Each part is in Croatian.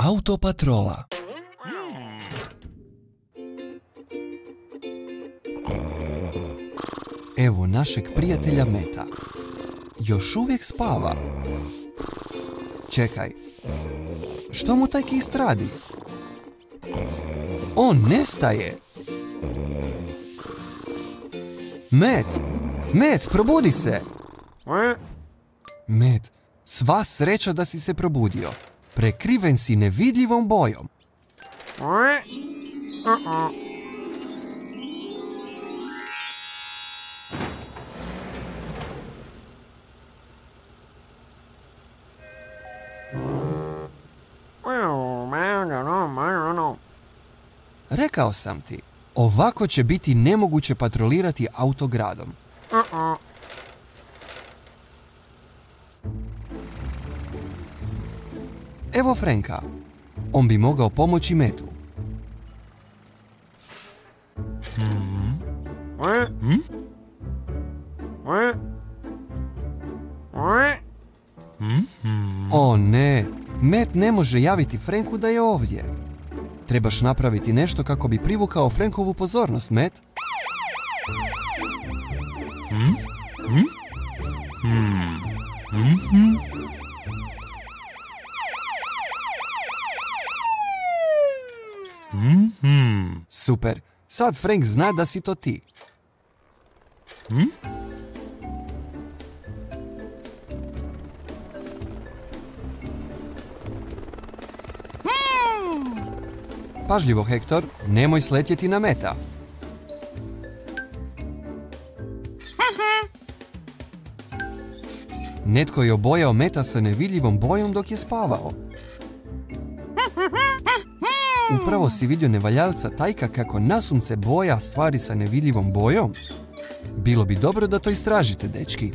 Autopatrola. Evo našeg prijatelja Meta. Još uvijek spava. Čekaj. Što mu taj kist radi? On nestaje. Met, probudi se. Met, sva sreća da si se probudio. Prekriven si nevidljivom bojom. Rekao sam ti, ovako će biti nemoguće patrolirati autogradom. Evo Franka. On bi mogao pomoći Metu. O ne, Met ne može javiti Franku da je ovdje. Trebaš napraviti nešto kako bi privukao Frankovu pozornost, Met. Super, sad Frank zna da si to ti. Pažljivo, Hektor, nemoj sletjeti na Meta. Netko je obojao Meta sa nevidljivom bojom dok je spavao. Upravo si vidio nevaljalca Tajka kako nasumce boja stvari sa nevidljivom bojom? Bilo bi dobro da to istražite, dečki.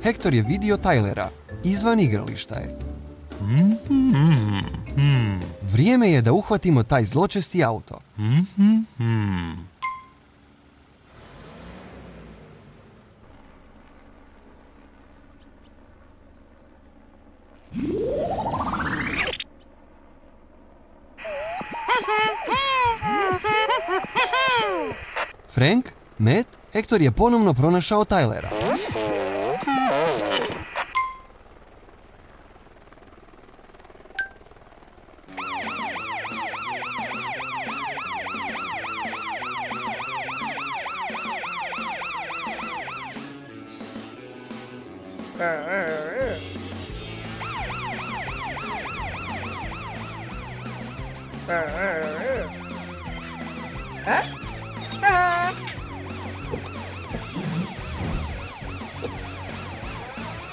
Hektor je vidio Tylera. Izvan igrališta je. Vrijeme je da uhvatimo taj zločesti auto. Frank, Met, Hektor je ponovno pronašao Tylera.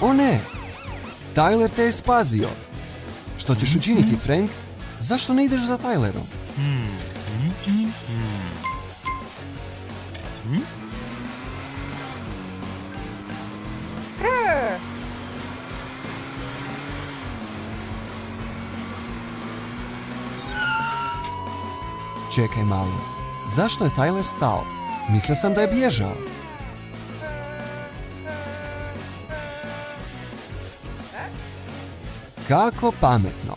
O ne! Tyler te je spazio. Što ćeš učiniti, Frank? Zašto ne ideš za Tylerom? Čekaj malo. Zašto je Tyler stao? Mislio sam da je bježao. Kako pametno.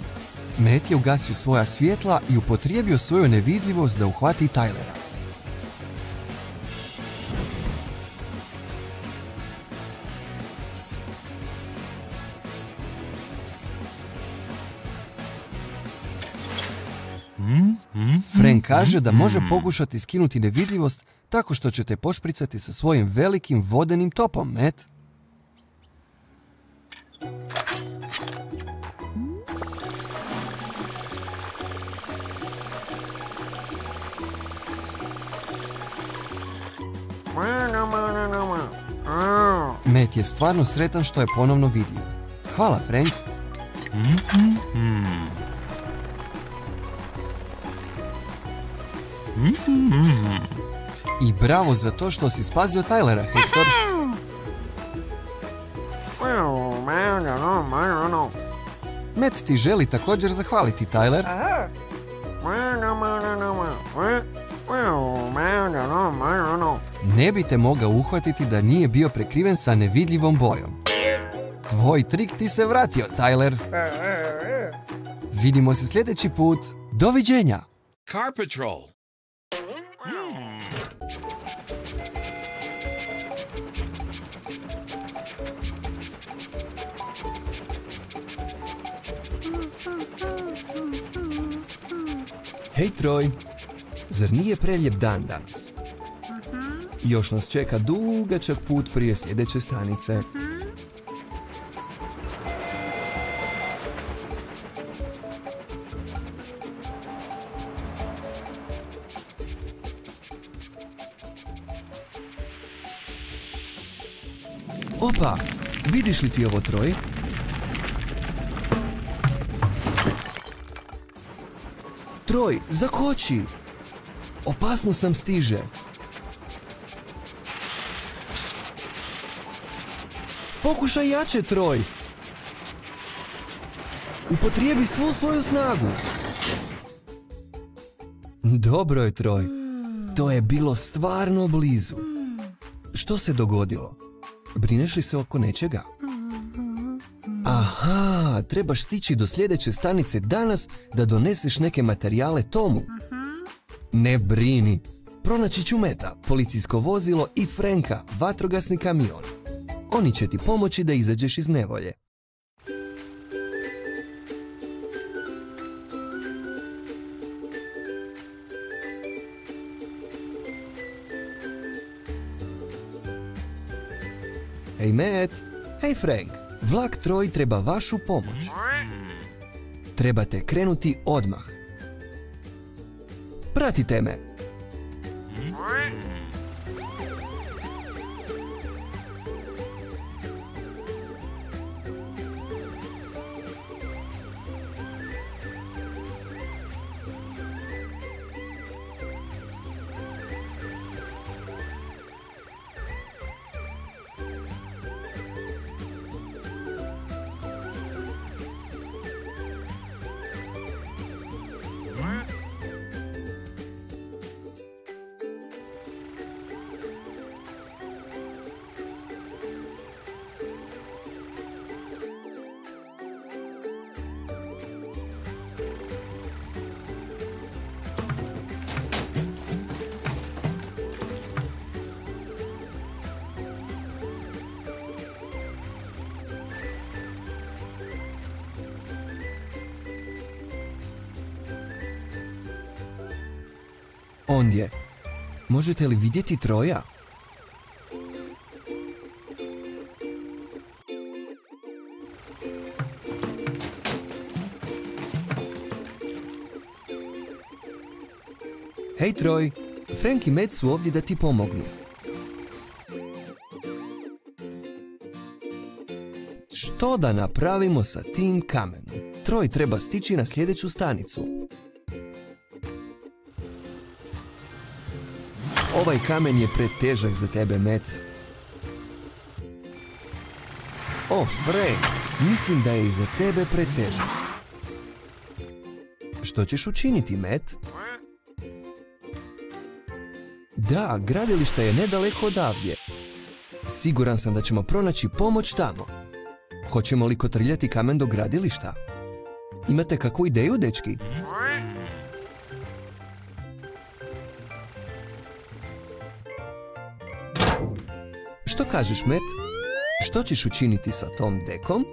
Met je ugasio svoja svjetla i upotrijebio svoju nevidljivost da uhvati Tylera. Frank kaže da može pokušati skinuti nevidljivost tako što će te pošpricati sa svojim velikim vodenim topom, Met. Met je stvarno sretan što je ponovno vidljiv. Hvala, Frank. I bravo za to što si spasio Tylera, Hektor. Met ti želi također zahvaliti, Tyler. Ne bi te mogao uhvatiti da nije bio prekriven sa nevidljivom bojom. Tvoj trik ti se vratio, Tyler. Vidimo se sljedeći put. Doviđenja! Car Patrol. Hej, Troj, zar nije preljep dan danas? Još nas čeka dugačak put prije sljedeće stanice. Opa, vidiš li ti ovo, Troj? Troj, zakoči! Opasnost nam stiže. Pokušaj jače, Troj! Upotrijebi svu svoju snagu. Dobro je, Troj. To je bilo stvarno blizu. Što se dogodilo? Brineš li se oko nečega? Aha, trebaš stići do sljedeće stanice danas da doneseš neke materijale Tomu. Ne brini. Pronaći ću Meta, policijsko vozilo i Franka, vatrogasni kamion. Oni će ti pomoći da izađeš iz nevolje. Hej, Matt. Hej, Frank. Vlak Troj treba vašu pomoć. Trebate krenuti odmah. Pratite me. Ondje. Možete li vidjeti Troja? Hej, Troj. Frank i Matt su ovdje da ti pomognu. Što da napravimo sa tim kamenom? Troj treba stići na sljedeću stanicu. Ovaj kamen je pretežak za tebe, Matt. O, Frank, mislim da je i za tebe pretežak. Što ćeš učiniti, Matt? Da, gradilište je nedaleko odavdje. Siguran sam da ćemo pronaći pomoć tamo. Hoćemo li kotrljati kamen do gradilišta? Imate kakvu ideju, dečki? Što kažeš, Matt? Što ćeš učiniti sa tom dekom?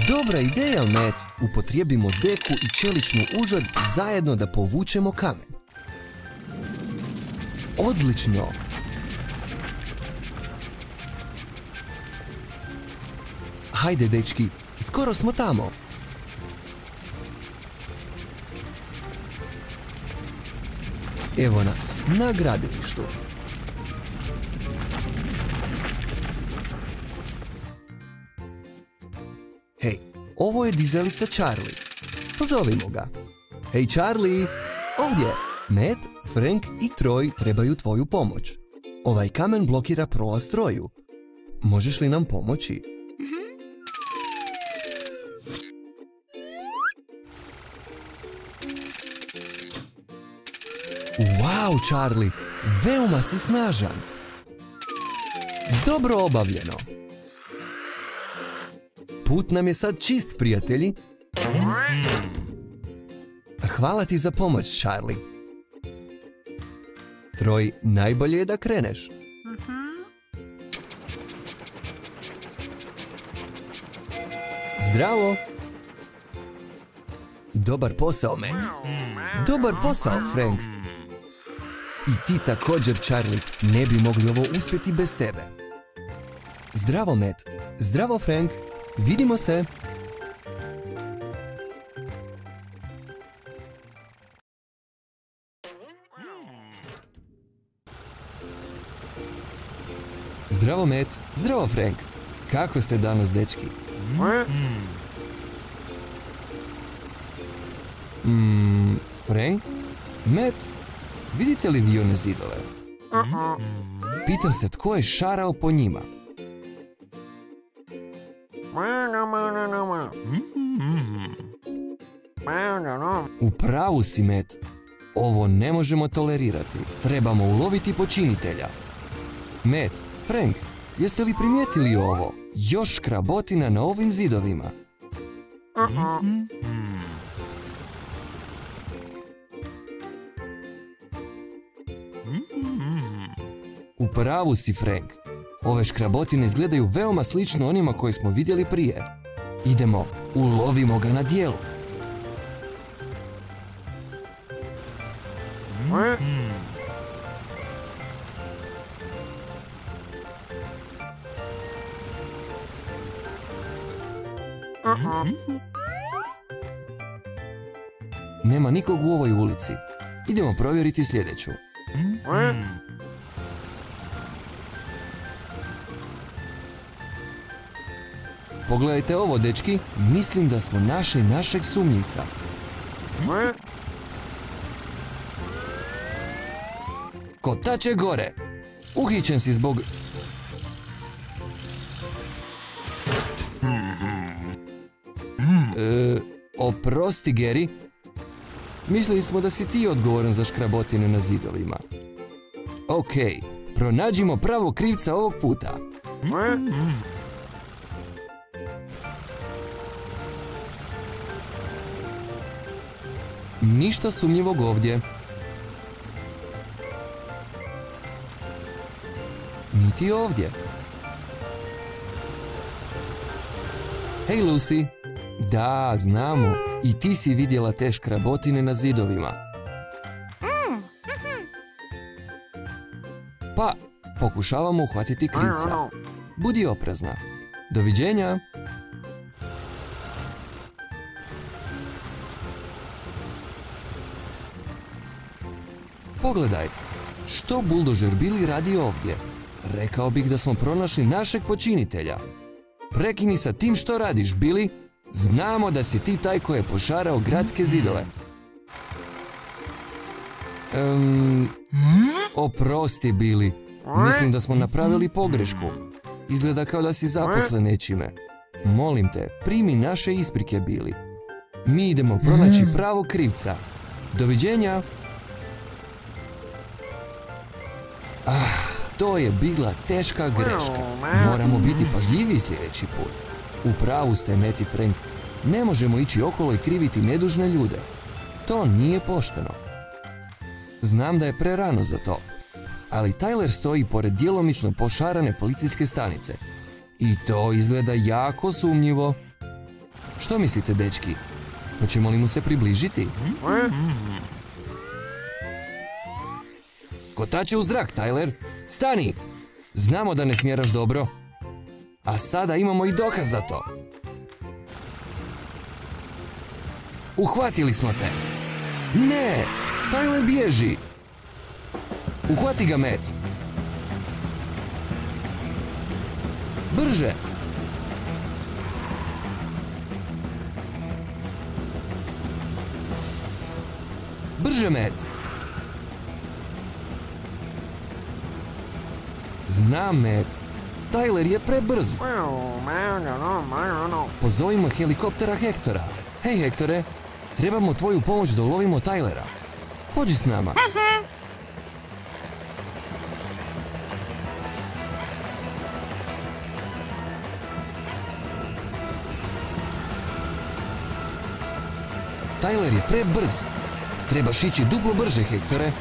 Dobra ideja, Matt. Upotrijebimo deku i čeličnu užad zajedno da povučemo kamen. Odlično! Hajde, dečki, skoro smo tamo. Evo nas, na gradilištu. Hej, ovo je dizelica Charlie. Pozovimo ga. Hej, Charlie, ovdje. Matt, Frank i Troj trebaju tvoju pomoć. Ovaj kamen blokira prolaz Troju. Možeš li nam pomoći? Wow, Charlie, veoma si snažan. Dobro obavljeno. Put nam je sad čist, prijatelji. Hvala ti za pomoć, Charlie. Troj, najbolje je da kreneš. Zdravo. Dobar posao, Matt. Dobar posao, Frank. I ti također, Charlie. Ne bi mogli ovo uspjeti bez tebe. Zdravo, Matt. Zdravo, Frank. Vidimo se. Zdravo, Matt. Zdravo, Frank. Kako ste danas, dečki? Frank? Matt? Vidite li vi one zidove? Pitam se tko je šarao po njima. U pravu si, Matt. Ovo ne možemo tolerirati. Trebamo uloviti počinitelja. Matt, Frank, jeste li primijetili ovo? Još škrabotina na ovim zidovima. U pravu si, Frank. Ove škrabotine izgledaju veoma slično onima koje smo vidjeli prije. Idemo, ulovimo ga na djelu. Nema nikog u ovoj ulici. Idemo provjeriti sljedeću. Pogledajte ovo, dečki. Mislim da smo našli našeg sumnjivca. Kotače gore. Uhićen si zbog... Oprosti, Gary. Mislili smo da si ti odgovoran za škrabotine na zidovima. Okej, pronađimo pravog krivca ovog puta. Ništa sumnjivog ovdje. Niti ovdje. Hej, Lucy. Da, znamo. I ti si vidjela te škrabotine na zidovima. Pa, pokušavamo uhvatiti krivca. Budi oprezna. Doviđenja. Pogledaj, što buldožer Billy radi ovdje? Rekao bih da smo pronašli našeg počinitelja. Prekini sa tim što radiš, Billy. Znamo da si ti taj koji je pošarao gradske zidove. Oprosti, Billy. Mislim da smo napravili pogrešku. Izgleda kao da si zaposlen nečime. Molim te, primi naše isprike, Billy. Mi idemo pronaći pravog krivca. Doviđenja. To je bila teška greška. Moramo biti pažljiviji sljedeći put. U pravu ste, Matt i Frank. Ne možemo ići okolo i kriviti nedužne ljude. To nije pošteno. Znam da je prerano za to. Ali Tyler stoji pored djelomično pošarane policijske stanice. I to izgleda jako sumnjivo. Što mislite, dečki? Hoćemo li mu se približiti? Kotače u zrak, Tyler. Stani! Znamo da ne smjeraš dobro. A sada imamo i dokaz za to. Uhvatili smo te. Ne! Tyler bježi! Uhvati ga, Matt. Brže! Brže, Matt! Znam, Matt. Tyler je prebrz. Pozovimo helikoptera Hektora. Hej, Hektore, trebamo tvoju pomoć da ulovimo Tylera. Pođi s nama. Tyler je prebrz. Trebaš ići duplo brže, Hektore.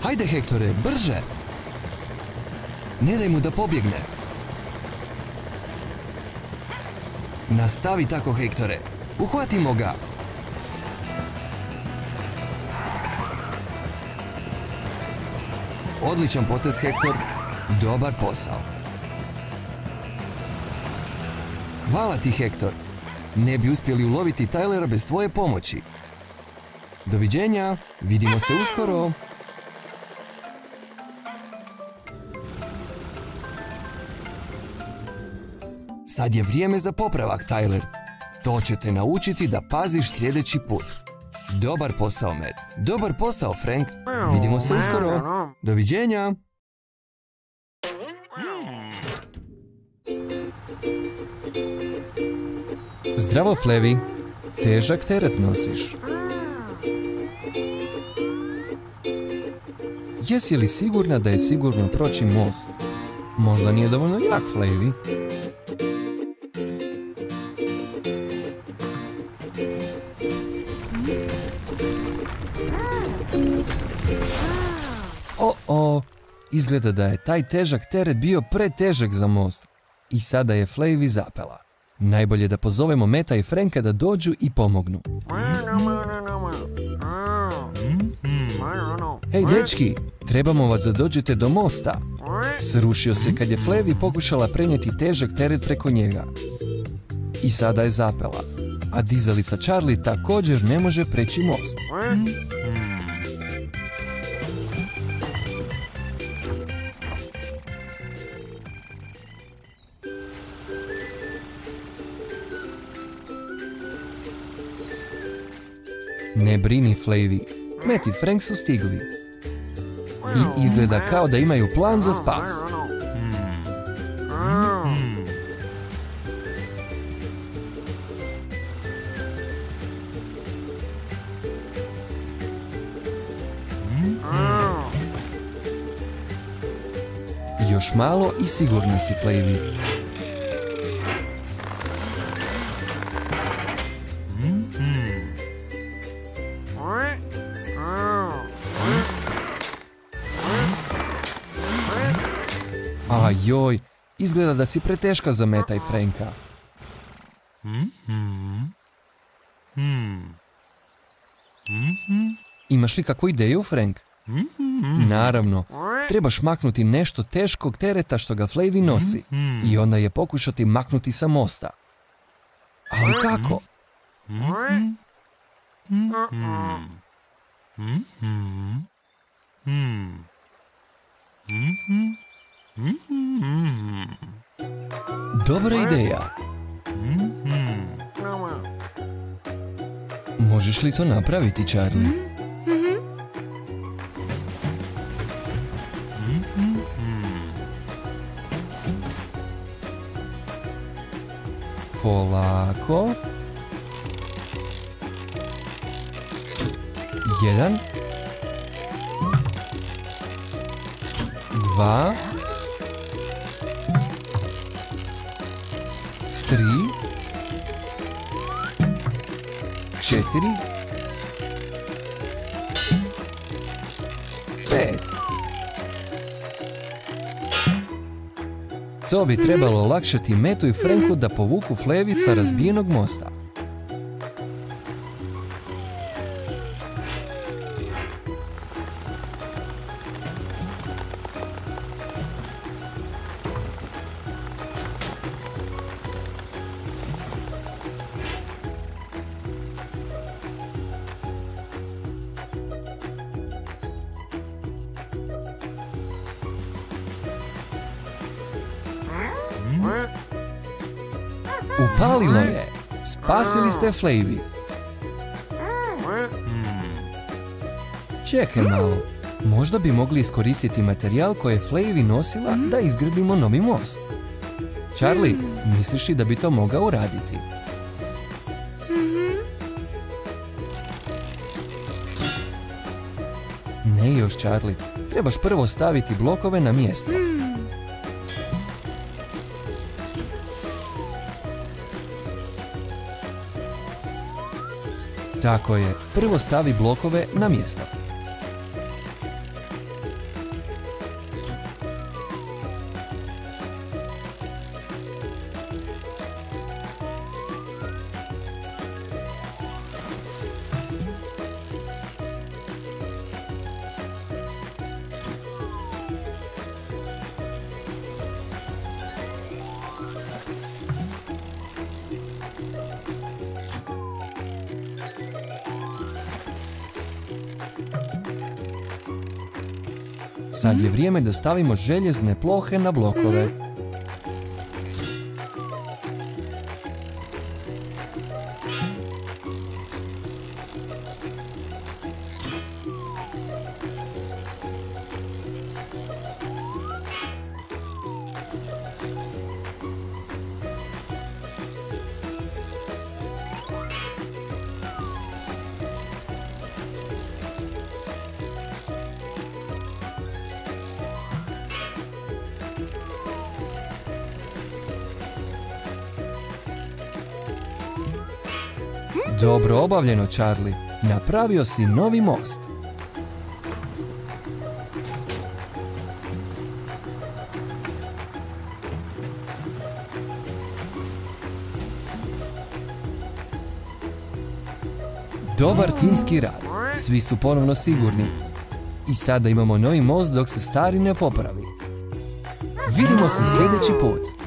Hajde, Hektore, brže! Ne daj mu da pobjegne. Nastavi tako, Hektore. Uhvatimo ga. Odličan potez, Hektor. Dobar posao. Hvala ti, Hektor. Ne bi uspjeli uloviti Tylera bez tvoje pomoći. Doviđenja. Vidimo se uskoro. Sad je vrijeme za popravak, Tyler. To će te naučiti da paziš sljedeći put. Dobar posao, Matt. Dobar posao, Frank. Vidimo se uskoro. Doviđenja. Zdravo, Flevi. Težak teret nosiš. Jesi li sigurna da je sigurno proći most? Možda nije dovoljno jak, Flevi. Izgleda da je taj težak teret bio pretežak za most. I sada je Flavy zapela. Najbolje da pozovemo Meta i Franka da dođu i pomognu. Hej, dečki, trebamo vas da dođete do mosta. Srušio se kad je Flavy pokušala prenijeti težak teret preko njega. I sada je zapela. A dizalica Charlie također ne može preći most. Ne brini, Flavy. Matt i Frank su stigli. I izgleda kao da imaju plan za spas. Još malo i sigurna si, Flavy. Joj, izgleda da si preteška za Meta i Franka. Imaš li kakvu ideju, Frank? Naravno, trebaš maknuti nešto teškog tereta što ga Flavy nosi i onda je pokušati maknuti sa mosta. Ali kako? Dobra ideja. Možeš li to napraviti, Charlie? Polako. 1 2 3 4 5. To bi trebalo olakšati Metu i Franku da povuku Flavy sa razbijenog mosta. Upalilo je! Spasili ste Flavy. Čekaj malo. Možda bi mogli iskoristiti materijal koji je Flavey nosila da izgradimo novi most. Charlie, misliš li da bi to mogao uraditi? Ne još, Charlie. Trebaš prvo staviti blokove na mjesto. Tako je, prvo stavi blokove na mjesto. Sad je vrijeme da stavimo željezne plohe na blokove. Dobro obavljeno, Charlie. Napravio si novi most. Dobar timski rad. Svi su ponovno sigurni. I sada imamo novi most dok se stari ne popravi. Vidimo se sljedeći put.